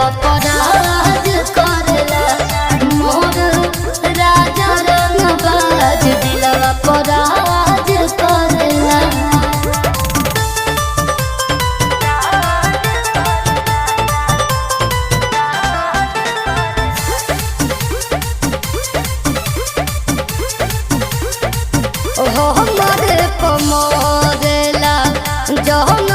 दिलवा पर राज करेला मोर राजा रंगबाज दिलवा पर राज करेला। ओहो हमारे पमोरेला जहन